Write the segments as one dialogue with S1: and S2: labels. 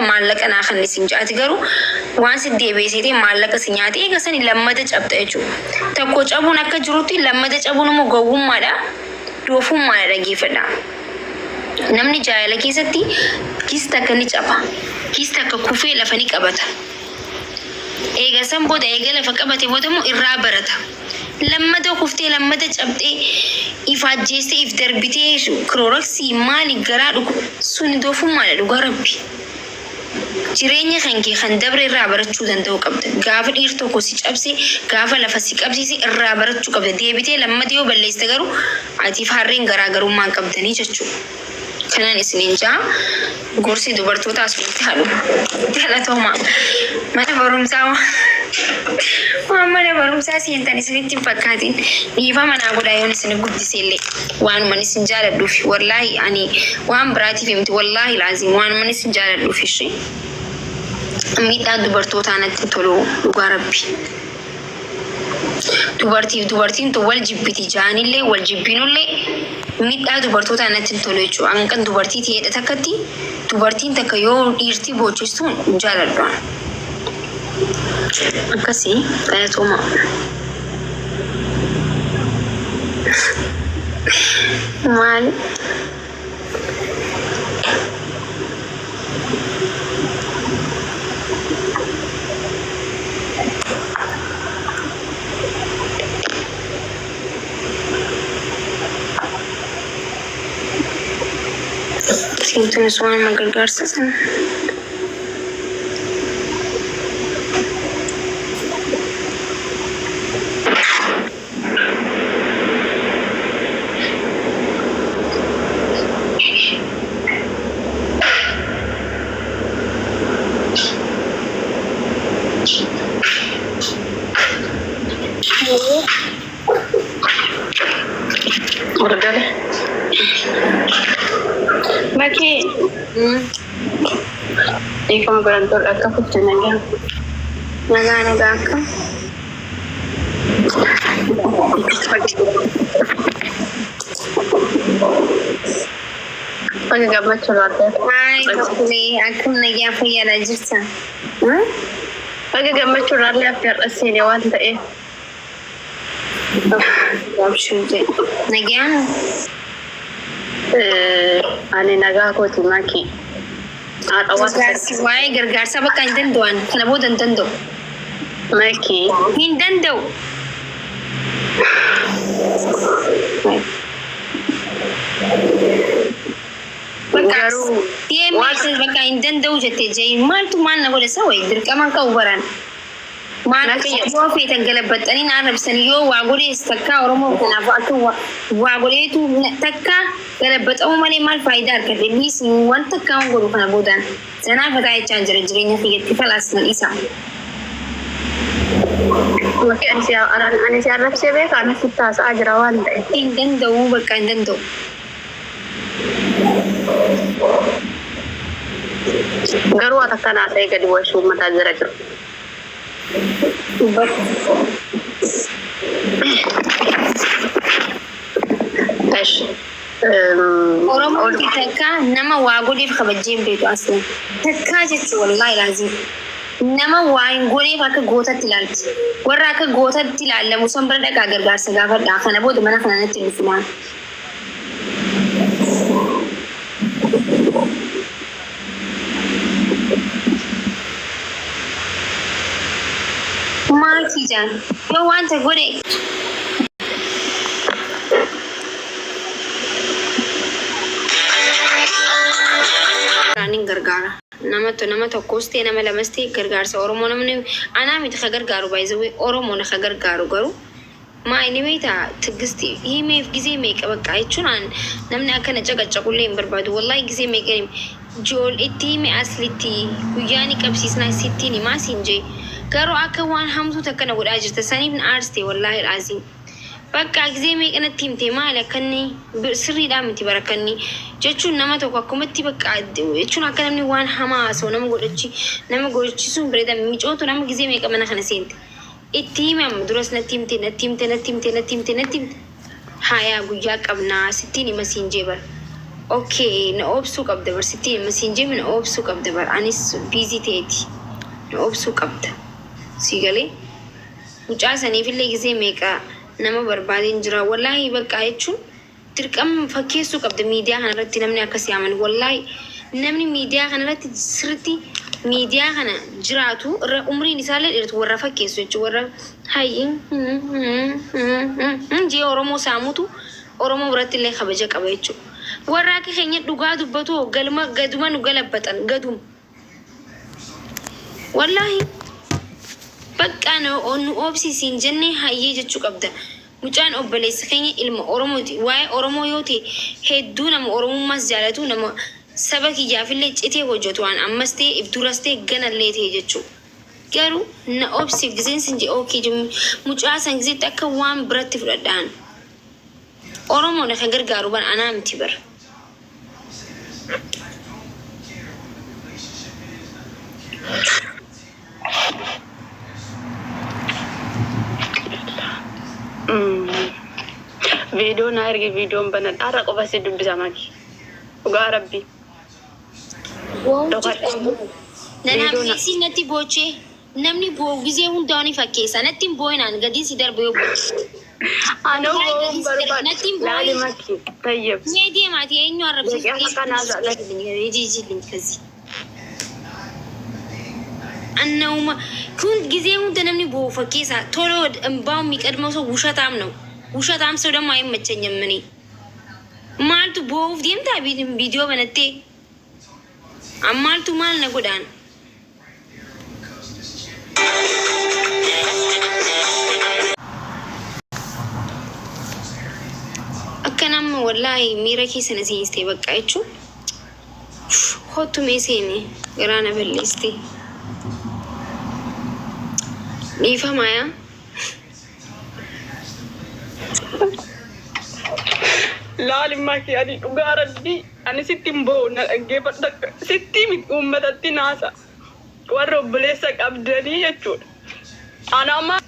S1: مالك أنا خلني سنجات قرو وان سدي بيسيتي مالك سنجاتي إيه قصني لما تجاب تأجو تكوش أبو نكجروتي لما تجابو نمو قوم مالا دوفهم مالا رجيفنا نمني جاي لكي ستي كيس تكني جابا كيس تك كوفي لفني كبتا إيه قسم بود إيه قال فكبتي بودمو إرابرتا لما تو كفتي لما تجابتي إفاجيستي إفتربتي شو كروركسي مالي قرار سوني دوفهم مالا دوغربي jireenya kan dabre irraa barachuu danda'u qabda gaafa dhiirtoo ko si cabse gaafa lafa si qabsiisi irraa barachuu qabda deebitee lammadii yoo balleessite garuu atiif harreen garaagarummaa qabdanii jechuudha kanaan isiniin jaa gorsi dubartoota asumatti haadhu galatooma mana barumsaa seentan isinitti fakkaatiin dhiifa manaa godhaa yoon isin guddiseellee waanuman isin jaaladhuufi wallaahi ani waan biraatiif himti wallaahi laazim waanuman isin jaaladhuufi ishee miidhaa dubartootaa natti tolu dhugaa rabbi dubartiin tu wal jibbiti jaanillee wal jibbinullee miidhaa dubartootaa natti tolu jechuudha hanqan dubartii ta'edha takkatti dubartiin takka yoo dhiirtii boochistuun jaaladhu akkasii galatooma maal Sinto suara magar sana. Udah deh. Maki, ikaw magandol at kapag tinagyan. Naganaga ka? Pagagamat sa lahat. Ay, ako nagyan po yan na dyan. Pagagamat sa lahat, pero siniwan ta eh. Nagyan? Ani nagaa kooti maki. Waa'ee gargaarsa bakka hin danda'an kana booda hin danda'u. Maki. Hin danda'u. Garuu bakka hin danda'u jettee jee maaltu maal na godhe sawa dirqaman ka'u baran. Maal yoo feetan galabaxanii na arrabsan yoo waa godhees takka Oromoo kanaaf akka waa godheetu takka galabaxamu malee maal faayidaa argate miis wanta akkaan godhu kana boodaan sanaa fataa jechaa jira jireenya fiyyatti falaas nan isa.
S2: Maki ani si arrabsee beeka ani sitti haasa'aa jira waan ta'e.
S1: Hin danda'u bakka hin danda'u.
S2: Garuu ati akkan haasa'ee gadi bu'ee mataa jira jiru.
S1: Oromoo takka nama waa godheef kabajjeen beeku asli. Takkaa jechuun wallaahi laazim. Nama waa hin godheef akka gootatti ilaalti. Warra akka gootatti ilaallamu san bira dhaqaa gargaarsa gaafadhaa. Kana booda mana kana natti dhufumaan. Maalti jaan yoo wanta godhe raanin gargaara nama tokkos ta'e nama lamas ta'e gargaarsa Oromoo namni anaa miti ka gargaaru baay'ee Oromoo na ka gargaaru garuu maa inni beekta tiggisti himeef gizee meeqa bakka jechuun namni akkana caqacaqullee hin barbaadu wallaahi gizee meeqa jool itti hime aslitti guyyaani qabsiisnaa sittiin himaa siin jee garuu akka waan hamtuu takka na godhaa jirta saniif na aarste wallaahi al'aazim bakka gizee meeqanatti himte maali akkanni sirriidhaa miti barakkanni jechuun nama tokko akkumatti bakka jechuun akka namni waan hamaa haasa'u nama godhachiisuun bareeda micootu nama gizee meeqa mana kana seente itti hime amma duras natti himte hayaa guyyaa qabnaa sittiin hima siin jee bara اوكي نوبسو قبل برستي مسنجي من اوبسو قبل بر انيس بيزي تيتي نوبسو قبل سيغلي وجاسني في اللي جزي ميكا نما بربادين جرا والله بقى يچون تركم فكيسو قبل ميديا انا رتي نمني اكس يعمل والله نمني ميديا انا رتي سرتي ميديا انا جراتو عمري نسال ارت ورا فكيسو يچ ورا هاي جي اورومو ساموتو اورومو برت اللي خبجه قبيچو وراك خيني دغا دبتو غلما غدما نغلبطن غدوم والله بقى انا اوبسي سينجني هاي جچو قبدا مجان اوبليس خيني علم اوروموتي واي اورومو يوتي هدونا اورومو ماس جالتو نما سبكي جافلي چتي وجوتوان امستي ابدورستي غنليتي جچو قالوا ان اوبسي غزين سنجي اوكي جم مجا سنجي تكوان برت فردان اورومو نخغر غاروبان انا امتبر
S2: فيديو نارجي فيديو بنات أرق بس يدب زماني وقاربي
S1: نانا بيسي نتي بوچه نمني بو غزي هونداني فكيسا نتيم بوينان غدي سيدر بيو
S2: أنا بوم برباد لا ماكي طيب
S1: نيدي ماتي انو عرب
S2: يا كان هذا لا
S1: يجي كذي أنه كنت جزيه وانت نمني بو فكيسا تولو امبام ميقدمو سو وشاتام نو وشاتام سو دم ايم مچنيم مني مالتو بو ديم تا فيديو بنتي امالتو مال نغدان اكنم والله ميركي سنسيستي بقايچو خوتو ميسيني غرانا بلستي نيفا مايا
S2: لا لما كي أنا أقاربي أنا ستي مبونا أجيب ستي من أمتي ناسا ورب ليسك أبدني يجون أنا ما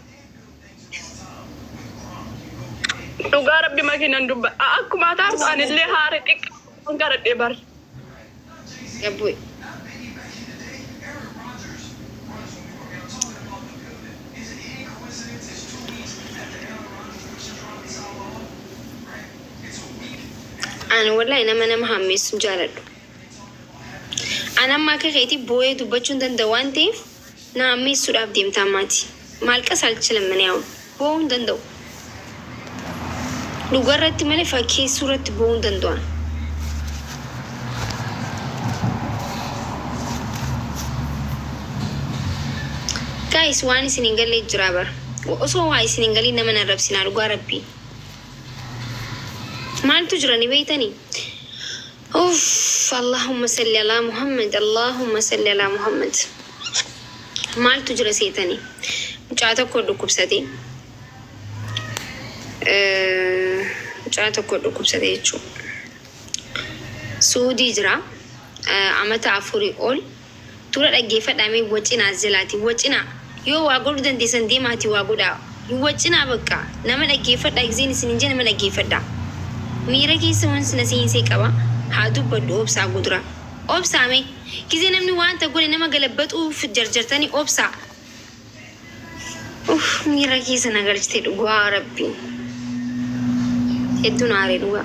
S2: أقاربي ما كنا ندب أكو ما تعرف أنا اللي هارتك أقاربي بار
S1: يا بوي أنا والله أنا محمس مجرد أنا ما كخيتي بوي دبچون دن دوان تيف نامي سوراب ديم تاماتي مالك سالچ لمن ياو بون دن دو لغرت ملي فكي سورة بون دن دوان guys واني سننجلي جرابر وأسوا واي سننجلي نمن الرب سنا لغربي ما تجرني بيتني اوف اللهم صل على محمد اللهم صل على محمد ما تجرى سيتني جاتا كودو كبسدي جاتا كودو كبسدي يچو سودي جرا امتا عفوري اول تورا دغي فدامي وچنا زلاتي وچنا يو واغود دندي سندي ماتي واغودا يوچنا بقى نما دغي فدا اكزين سنجن نما دغي فدا ميركي سون سنسين سيقبا هادو بدو اوبسا غدرا اوبسا مي كيزي نمني وان تقول نما غلبطو في جرجرتني اوبسا اوف ميركي سنغرجتي دغوا ربي ادو ناري دغوا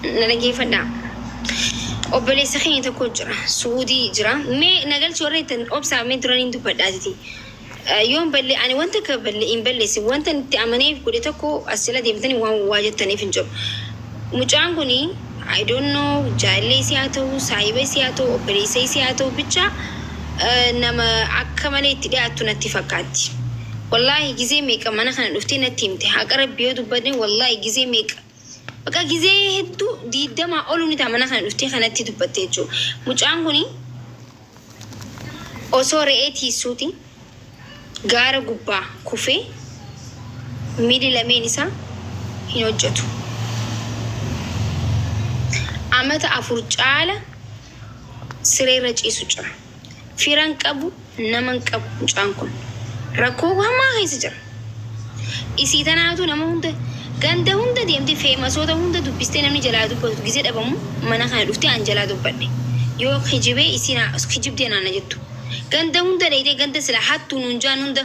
S1: نلقي فدا اوبلي سخين تكوجرا سودي جرا مي نغل شوريتن اوبسا مي درانين دو بداتي يوم بلي انا وانت كبلي ان بلي سي وانت انت امني كوديتكو اسلا ديمتني وان واجتني فنجو مجانغوني I don't know جالي سياتو سايبي سياتو اوبريسي سياتو بيتشا نما اكملي تدياتو نتفقاتي والله جزي ميكا ما نحن نفتي نتيمتي هاقرب بيودو بدني والله جزي ميكا بقى جزي هدو دي دما اولو نتا ما نحن نفتي خانتي دبتيجو مجانغوني اوسو رئيتي سوتي غارة قبا كوفي ميدي لمينيسا هنوجتو أمتا أفرجالة سريرة جيسو جرا فيران كابو نمان كابو جانكون ركوها ما هي سجر إسي تناتو نمونده Ganda hunda deemte feemasoota hunda dubbistee namni jalaa dubbatu gisee dhabamu mana kana dhuftee an jalaa dubbadhe. Yoo kijibee isin kijibdee naana jettu. Ganda hunda dheeyitee ganda sila hattuu nuunjaan hunda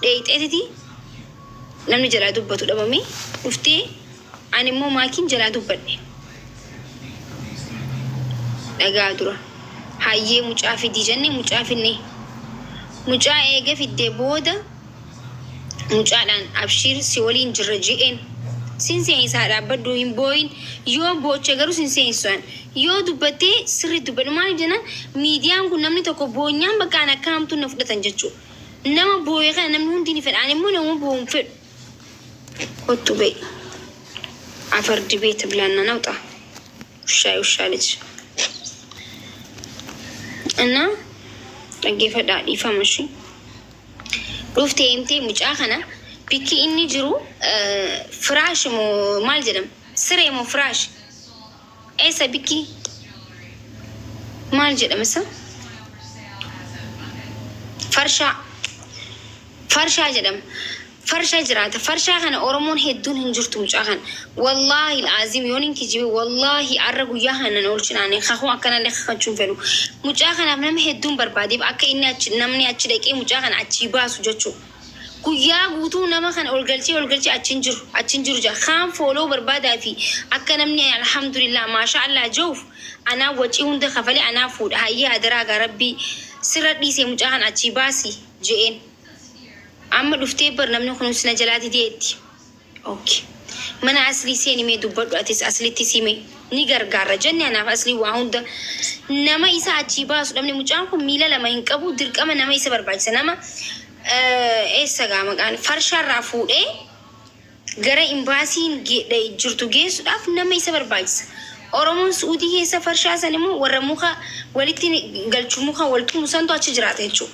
S1: dheeyiteetiti namni jalaa dubbatu dhabame dhuftee ani immoo maakiin jalaa dubbadhe. Dhagaa dura hayyee mucaa fidii jenne mucaa finne mucaa eega fiddee booda mucaadhaan abshiir si waliin jirra je'een sinseensaa dhaabbadhu hin booyin yoo boocha garuu sinseensuan yoo dubbattee sirri dubbadhu maaliif jennaan miidiyaan kun namni tokko boonyaan bakkaan akka hamtuu na fudhatan jechuudha. Nama booyee kana namni hundi ni fedha ani immoo nama boo'uun fedhu. Kottu ba'e afar dibeeta bilaannaa nawxa ushaa ልጅ እና dhaggeeffadhaa dhiifama ishee dhuftee himtee mucaa kana bikki inni jiru firaash moo maal jedhama siree moo firaash eessa bikki maal jedhama isa farshaa jedhama farshaa jiraata farshaa kana oromoon hedduun hin jirtu mucaa kana wallaahi al'aazim yoon hin kijibe wallaahi arra guyyaa kana oolchinaane kakuu akkanallee kakachuun fedhu mucaa kanaaf nama hedduun barbaadeef akka inni namni achi dhaqee mucaa kana achii baasu jechuudha. Guyyaa guutuu nama kana olgalchee achiin jiru jaa kaan fooloo barbaadaa fi akka namni alhamdulillah maasha Allah jawuf anaa wacii hunda kafalee anaa fuudha hayyee adaraa gaa rabbii sirra dhiisee mucaa kana achii baasi je'een. Amma dhuftee bar namni kun sina jalaati deetti. Okay. Mana asli seeni mee dubbadhu atis aslitti sime ni gargaara jenne anaaf asli waa hunda nama isa achii baasu dhabne mucaan kun miila lama hin qabu dirqama nama isa barbaachisa nama eessa gaa maqaan farshaarraa fuudhee gara imbaasiin jirtu geessuudhaaf nama isa barbaachisa. Oromoon Suudii keessa farshaa san immoo warra muka walitti galchuu muka waltuu santu achi jiraata jechuudha.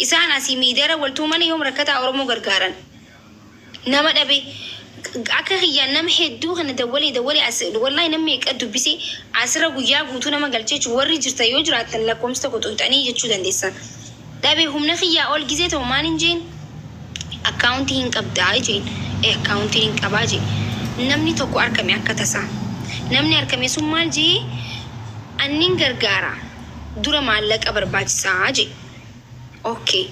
S1: Isaan asii miidiyara waltuu malee yoo rakkataa Oromoo gargaaran nama dhabe akka kiyyaan nama hedduu kana dawwalee wallahi namni eeqa dubbisee asirra guyyaa guutuu nama galchee warri jirta yoo jiraatan lakkoomsa tokko tuqxanii jechuu dandeessan. Dhabe humna kiyyaa ol gizee ta'u maal hin jeen akkaawuntii hin qabdaa jeen akkaawuntii hin qabaa jeen namni tokko argame akka tasaa namni argame sun maal jee annin gargaara dura maallaqa barbaachisaa jee. Okay.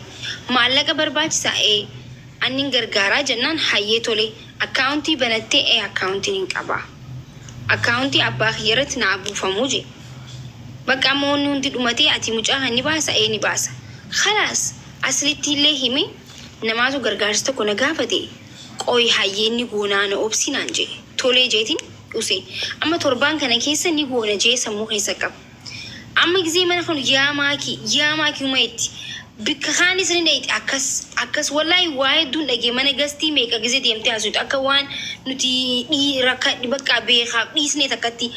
S1: Maallaqa barbaachisaa annin gargaaraa jennaan hayyee tole akkaawuntii banattee akkaawuntiin hin qabaa. Akkaawuntii abbaa kiyyarratti naa buufamuu je. Bakka moonni hundi dhumatee ati mucaa ni baasa ni baasa. Khalaas aslitti illee hime namaatu gargaarsa tokko na gaafate qooyi hayyee ni goonaa na obsinaan je. Tolee jeetiin dhuse. Amma torbaan kana keessa ni goona jee sammuu keessa qaba. Amma gizee mana kun yaa maakii umayetti. Bikka kaani sani dheeyite akkas wallahi waa hedduun dhagee mana gastii meeqa gisee deemtee asuutu akka waan nuti rakka bakka beekaa dhiisnee takkatti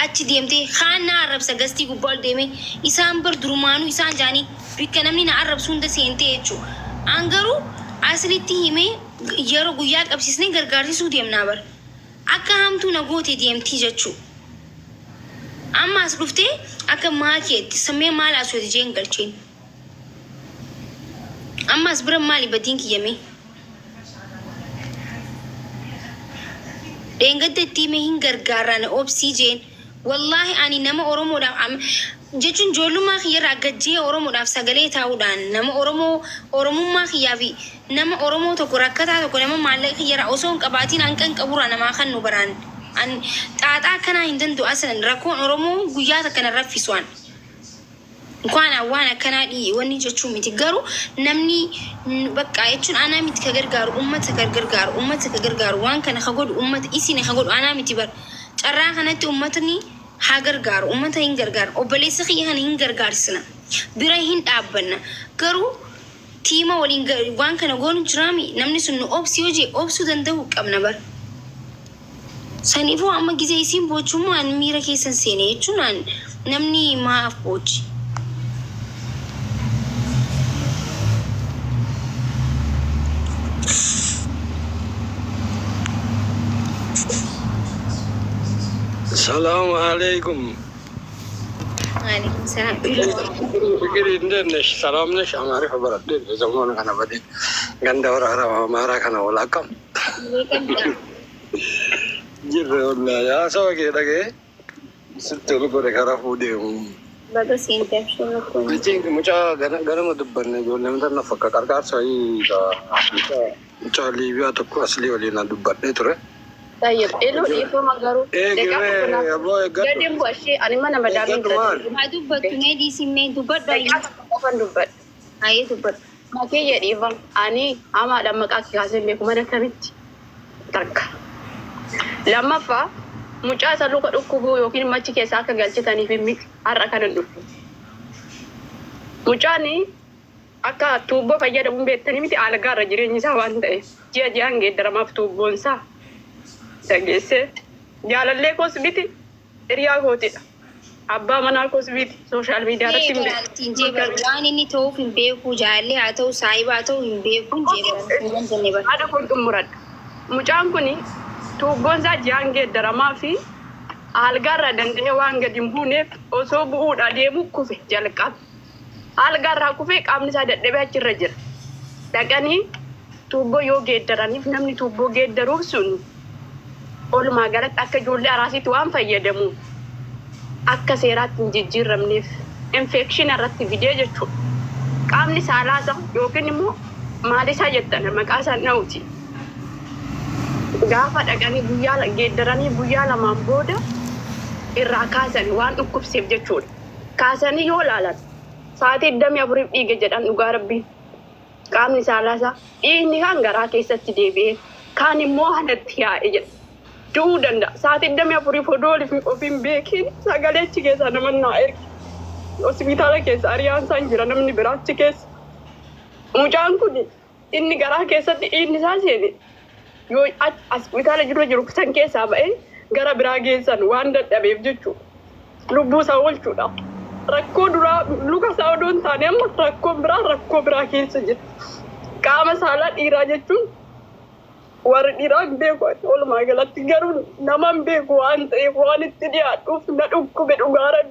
S1: achi deemtee kaan na arrabsa gastii gubbaa ol deeme isaan bar durumaanuu isaan jaanii bikka namni na arrabsu hunda seentee jechuudha. An garuu aslitti himee yeroo guyyaa qabsiisnee gargaarsisuu deemnaa bar akka hamtuu na gootee deemtii jechuudha. Amma as dhuftee akka maakeetti sammee maal asuuti jeen galcheen. Amma as bira maali badiin kiyyame dheengadda ittiime hin gargaaraan obsii jeen wallahi ani nama Oromoodhaaf jechuun ijoollummaa kiyyarraa gajjee Oromoodhaaf sagalee taa'uudhaan nama Oromummaa kiyyaa fi nama Oromoo tokko rakkataa tokko nama maallaqa kiyyarraa osoo hin qabaatiin hanqan qaburraa namaa kan nu baraan xaaxaa akkanaa hin danda'u asan rakkoon Oromoo guyyaa takkan raffisuan. Kwaan waan akkanaa wanni jechuun miti garuu namni bakka jechuun anaa miti ka gargaaru uummata ka gargaaru waan kana ka godhu uummata isin ka godhu anaa miti bar carraa kanatti uummatni haa gargaaru uummata hin gargaaru obboleessa kiyya kana hin gargaarsina bira hin dhaabbanna garuu tiima waliin waan kana goonu jiraami namni sun nu obsi hojii obsuu danda'u qabna bar. Saniifuu amma gizee isin bochummaa miira keessan seene jechuun namni maaf bochi.
S3: السلام عليكم.
S1: وعليكم السلام.
S3: فكري ندنش سلام نش أنا أعرف برد زمانك أنا بدي عند ورا ما راك أنا ولا كم. جر ولا يا سوا كده كده ست لقوا كرا فوديهم
S1: بس سينتك شو لكم
S3: بيجين مجا غنا ما دبنا يقول لهم تنا فكر كركار سوي مجا ليبيا تكو أصلي ولينا دبنا ترى
S2: طيب إلو إيفو مغارو
S3: يا بوي
S2: jadi buat sih ani mana madami
S1: ما دبت نادي سمين دبت باي
S2: apa dubat
S1: هاي دبت
S2: makanya ya Ivan ani ama da makaki hasil me kuma da kamiti tarka lamma fa mucaa salu ka dukkubu yookiin machi keessa akka galchitanii fi mik har'a kana dhufu mucaani akka tuubboo fayyadamuun beektanii miti alagaarra jireenyi isaa waan ta'eef ji'a ji'aan geeddaramaaf tuubboon isaa dhageesse jaalallee koos miti hiriyaa kootidha abbaa manaa koos miti sooshaal miidiyaa irratti hin beeku
S1: waan inni ta'uuf hin beeku jaallee haa ta'u saayiba haa ta'u hin beeku hin jeeran
S2: haadha kun xumuradha mucaan kuni tuubboon isaa ji'aan geeddaramaa fi algaarra danda'ee waan gadi hin buuneef osoo bu'uudha deemu kufe jalqaba algaarraa kufee qaamni isaa dadhabee achirra jira dhaqanii tuubboo yoo geeddaraniif namni tuubboo geeddaruuf sun olumaa galatti akka ijoollee araasiitti waan fayyadamuuf akka seeraatti hin jijjiiramneef infekshin irratti fidee jechuudha qaamni saalaasa yookiin immoo maalisaa jettan maqaa isaa dha'uuti gaafa dhaqanii guyyaa geeddaranii guyyaa lamaan booda irraa kaasanii waan dhukkubseef jechuudha kaasanii yoo laalan sa'aatii 24 dhiiga jedhan dhugaa rabbiin qaamni saalaasa dhiigni kan garaa keessatti deebi'ee kaan immoo hanatti yaa'e jedha du'uu danda'a sa'aatii 24 fodooliif ofiin beekiin sagaleechi keessa nama naa ergi hospitaala keessa ariyaan isaan jira namni biraachi keessa mucaan kun inni garaa keessatti dhiigni isaa seene yoo hospitaala jiru san keessaa ba'ee gara biraa geessan waan dadhabeef jechuudha lubbuu isaa oolchuudha rakkoo duraa luka isaa odoo hin taane amma rakkoo biraa keessa jira qaama saalaa dhiiraa jechuun warri dhiiraa beeku olumaa galatti garuu naman beeku waan ta'eef waan itti dhiyaadhuuf na dhukkube dhugaara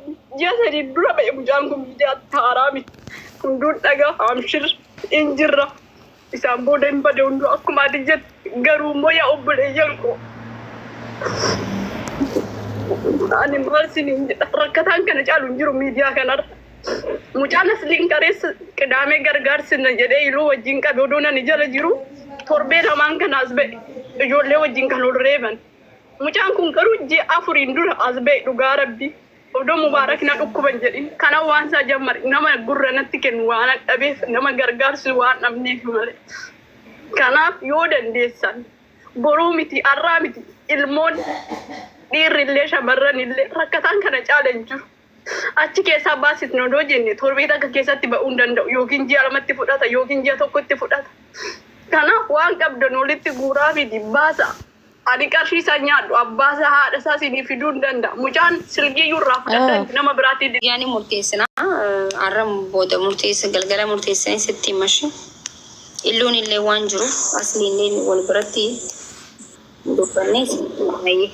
S2: ji'a 3 dura ba'e mucaan kun biyyaatti haaraa miti hunduun dhagaa haamshir injirra isaan booda hin bade hunduu akkuma ati jette garuu immoo yaa obboleeyyan koo ani maalsin rakkataan kana caalu hin jiru miidiyaa kanarra mucaan asliin kareessa qidaamee gargaarsina jedhee iluu wajjin qabe odoo nani jala jiru torbee lamaan kana as ba'e ijoollee wajjin kan ol reeban mucaan kun garuu ji'a 4 dura as ba'e dhugaa rabbii odoo mubaarak na dhukkuban jedhin kana waan isaa jammar nama gurra natti kennu waan dhabeef nama gargaarsu waan dhabneef malee kanaaf yoo dandeessan boruu miti arraa miti ilmoon dhiirrillee shamarran illee rakkataan kana caala hin jiru achi keessaa baasitna odoo jenne torbee takka keessatti ba'uu hin danda'u yookiin ji'a 2tti fudhata yookiin ji'a 1tti fudhata kanaaf waan qabdan walitti guuraa fi dibbaasa ani qarshii isaa nyaadhu abbaasa haadha isaa sinii fiduu hin danda'a mucaan silgiyyuu irraa fudhatan nama biraatti
S1: yaani murteessina arra booda murteessa galgala murteessanii sitti himashi illuun illee waan jiruuf asliillee wal biratti dubbannee sitti himayee